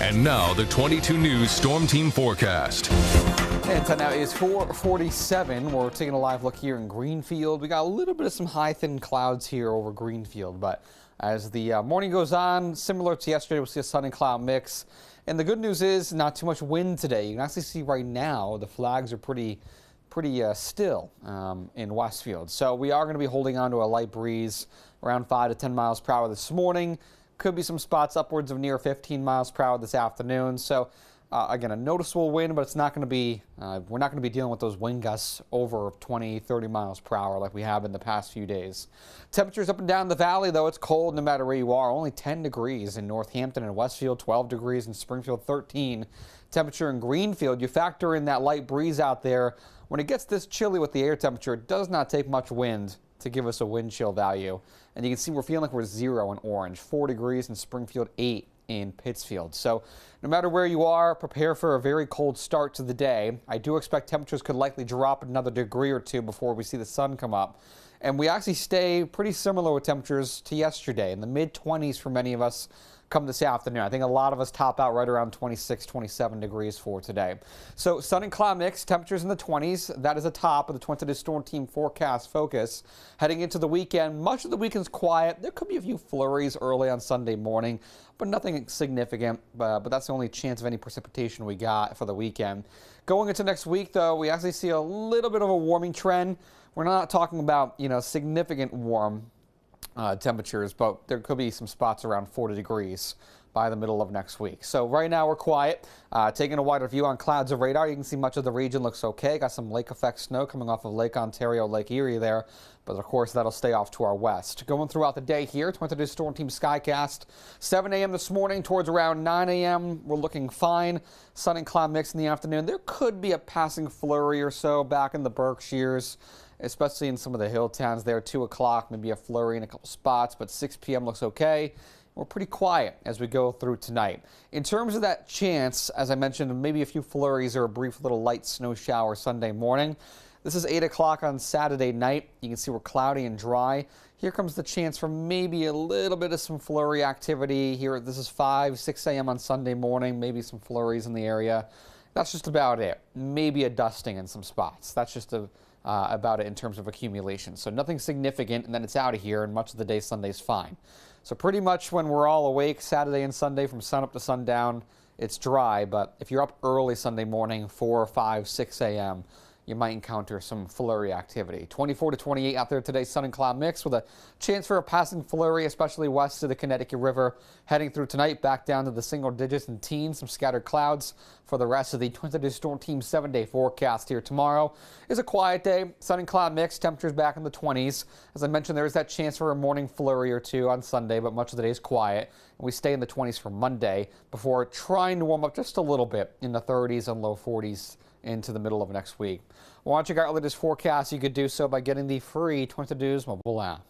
And now the 22 News Storm Team forecast. And time now is 4:47. We're taking a live look here in Greenfield. We got a little bit of some high thin clouds here over Greenfield, but as the morning goes on, similar to yesterday, we'll see a sun and cloud mix. And the good news is not too much wind today. You can actually see right now the flags are pretty still in Westfield. So we are going to be holding on to a light breeze around 5 to 10 miles per hour this morning. Could be some spots upwards of near 15 miles per hour this afternoon. So again, a noticeable wind, but it's not going to be, we're not going to be dealing with those wind gusts over 20, 30 miles per hour like we have in the past few days. Temperatures up and down the valley, though, it's cold no matter where you are. Only 10 degrees in Northampton and Westfield, 12 degrees in Springfield, 13. Temperature in Greenfield, you factor in that light breeze out there. When it gets this chilly with the air temperature, it does not take much wind to give us a wind chill value. And you can see we're feeling like we're 0 in Orange, 4 degrees in Springfield, 8 in Pittsfield. So no matter where you are, prepare for a very cold start to the day. I do expect temperatures could likely drop another degree or two before we see the sun come up. And we actually stay pretty similar with temperatures to yesterday, in the mid-20s for many of us come this afternoon. I think a lot of us top out right around 26, 27 degrees for today. So sun and cloud mix, temperatures in the 20s. That is the top of the 22 Storm Team forecast focus. Heading into the weekend, much of the weekend's quiet. There could be a few flurries early on Sunday morning, but nothing significant. But that's the only chance of any precipitation we got for the weekend. Going into next week, though, we actually see a little bit of a warming trend. We're not talking about, significant warm temperatures, but there could be some spots around 40 degrees by the middle of next week. So right now we're quiet. Taking a wider view on clouds of radar, you can see much of the region looks okay. Got some lake effect snow coming off of Lake Ontario, Lake Erie there, but of course that'll stay off to our west. Going throughout the day here, 22 Storm Team Skycast, 7 a.m. this morning towards around 9 a.m. We're looking fine. Sun and cloud mix in the afternoon. There could be a passing flurry or so back in the Berkshires, especially in some of the hill towns there. 2 o'clock, maybe a flurry in a couple spots, but 6 p.m. looks okay. We're pretty quiet as we go through tonight. In terms of that chance, as I mentioned, maybe a few flurries or a brief little light snow shower Sunday morning. This is 8 o'clock on Saturday night. You can see we're cloudy and dry. Here comes the chance for maybe a little bit of some flurry activity here. This is 5, 6 a.m. on Sunday morning, maybe some flurries in the area. That's just about it. Maybe a dusting in some spots. That's just about it in terms of accumulation. So nothing significant, and then it's out of here, and much of the day Sunday's fine. So pretty much when we're all awake Saturday and Sunday from sunup to sundown, it's dry, but if you're up early Sunday morning, 4, 5, 6 a.m., you might encounter some flurry activity. 24 to 28 out there today, sun and cloud mix with a chance for a passing flurry, especially west of the Connecticut River. Heading through tonight, back down to the single digits and teens, some scattered clouds for the rest of the 22 Storm Team 7-day forecast here. Tomorrow is a quiet day, sun and cloud mix, temperatures back in the 20s. As I mentioned, there is that chance for a morning flurry or two on Sunday, but much of the day is quiet. And we stay in the 20s for Monday before trying to warm up just a little bit in the 30s and low 40s into the middle of next week. Want to check out our latest forecast? You could do so by getting the free 22 News mobile app.